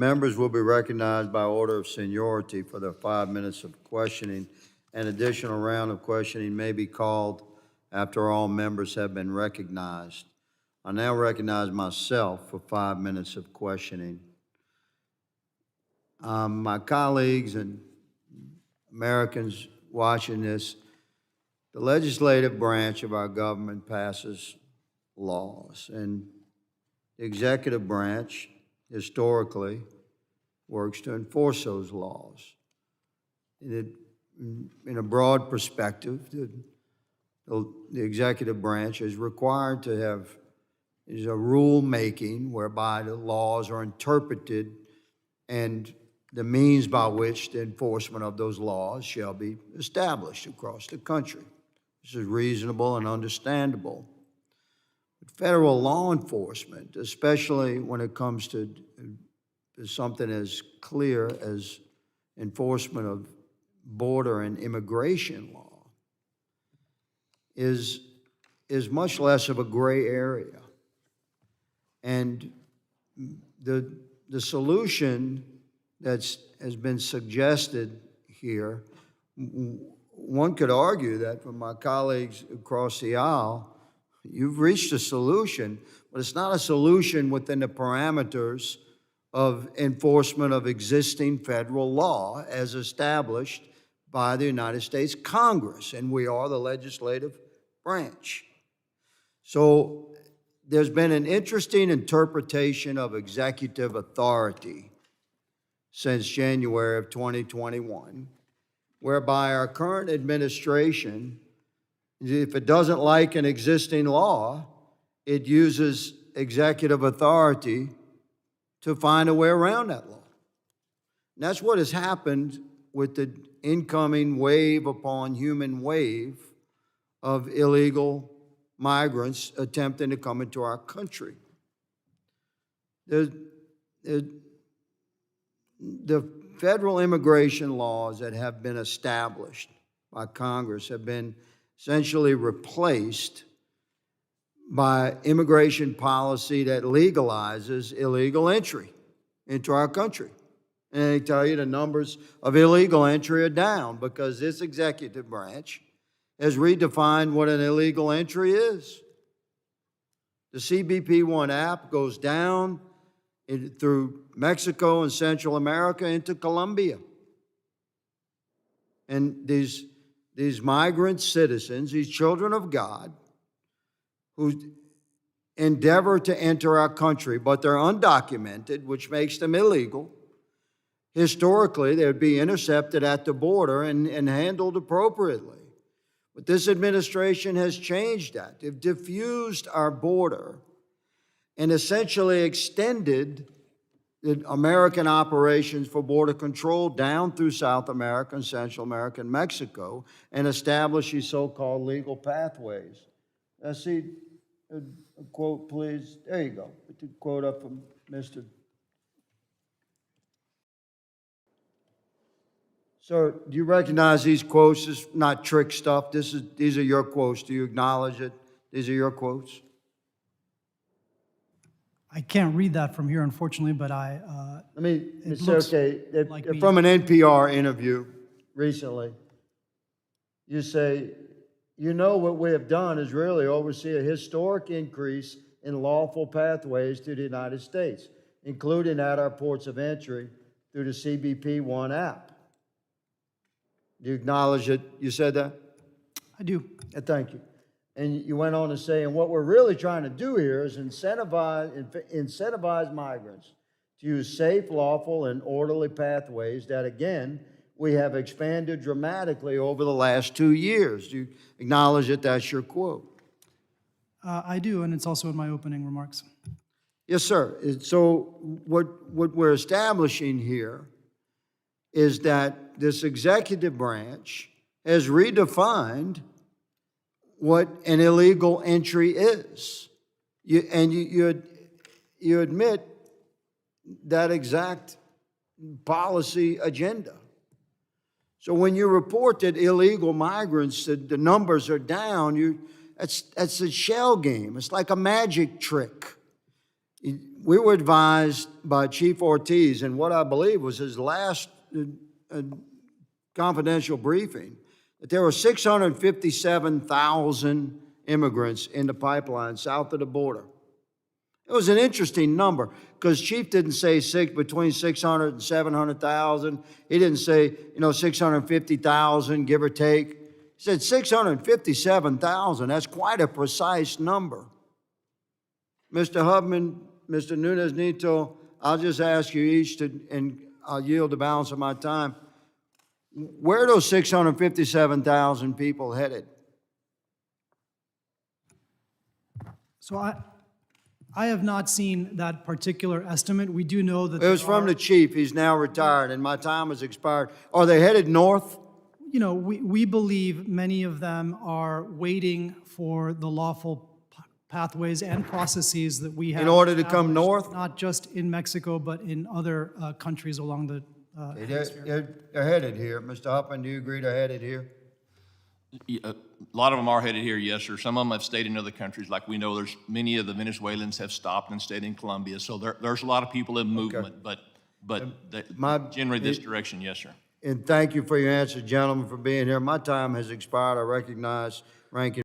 Members will be recognized by order of seniority for their 5 minutes of questioning. An additional round of questioning may be called after all members have been recognized. I now recognize myself for 5 minutes of questioning. My colleagues and Americans watching this, the legislative branch of our government passes laws, and the executive branch historically works to enforce those laws. In a broad perspective, the executive branch is required to have a rule-making whereby the laws are interpreted and the means by which the enforcement of those laws shall be established across the country. This is reasonable and understandable. But federal law enforcement, especially when it comes to something as clear as enforcement of border and immigration law, is much less of a gray area. And the solution has been suggested here, one could argue that from my colleagues across the aisle, you've reached a solution, but it's not a solution within the parameters of enforcement of existing federal law as established by the United States Congress, and we are the legislative branch. So there's been an interesting interpretation of executive authority since January of 2021, whereby our current administration, if it doesn't like an existing law, it uses executive authority to find a way around that law. And that's what has happened with the incoming wave upon human wave of illegal migrants attempting to come into our country. The federal immigration laws that have been established by Congress have been essentially replaced by immigration policy that legalizes illegal entry into our country. And they tell you the numbers of illegal entry are down because this executive branch has redefined what an illegal entry is. The CBP-1 app goes down through Mexico and Central America into Colombia. And these migrant citizens, these children of God, who endeavor to enter our country, but they're undocumented, which makes them illegal. Historically, they would be intercepted at the border and handled appropriately. But this administration has changed that. They've diffused our border and essentially extended the American operations for border control down through South America and Central America and Mexico and established these so-called legal pathways. Now, see, a quote, please. There you go. Put the quote up from Mr. So, do you recognize these quotes? This is not trick stuff. These are your quotes. Do you acknowledge it? These are your quotes? I can't read that from here, unfortunately, but Let me say, okay, from an NPR interview recently, you say, you know what we have done is really oversee a historic increase in lawful pathways to the United States, including at our ports of entry through the CBP-1 app. Do you acknowledge that you said that? I do. Thank you. And you went on to say, and what we're really trying to do here is incentivize migrants to use safe, lawful, and orderly pathways that, again, we have expanded dramatically over the last 2 years. Do you acknowledge that that's your quote? I do, and it's also in my opening remarks. Yes, sir. So what we're establishing here is that this executive branch has redefined what an illegal entry is. You admit that exact policy agenda. So when you report that illegal migrants, the numbers are down, that's a shell game. It's like a magic trick. we were advised by Chief Ortiz, in what I believe was his last confidential briefing, that there were 657,000 immigrants in the pipeline south of the border. It was an interesting number, because Chief didn't say between 600 and 700,000. He didn't say, 650,000, give or take. He said 657,000. That's quite a precise number. Mr. Hubman, Mr. Nunes-Nito, I'll just ask you each to, and I'll yield the balance of my time. Where are those 657,000 people headed? So I have not seen that particular estimate. We do know that It was from the chief. He's now retired, and my time has expired. Are they headed north? we believe many of them are waiting for the lawful pathways and processes that we have In order to come established, north? not just in Mexico, but in other countries along the hemisphere. They're headed here. Mr. Huffman, do you agree they're headed here? A lot of them are headed here, yes, sir. Some of them have stayed in other countries. Like we know there's many of the Venezuelans have stopped and stayed in Colombia. So there's a lot of people in movement, but generally this direction, yes, sir. And thank you for your answer, gentlemen, for being here. My time has expired. I recognize Ranking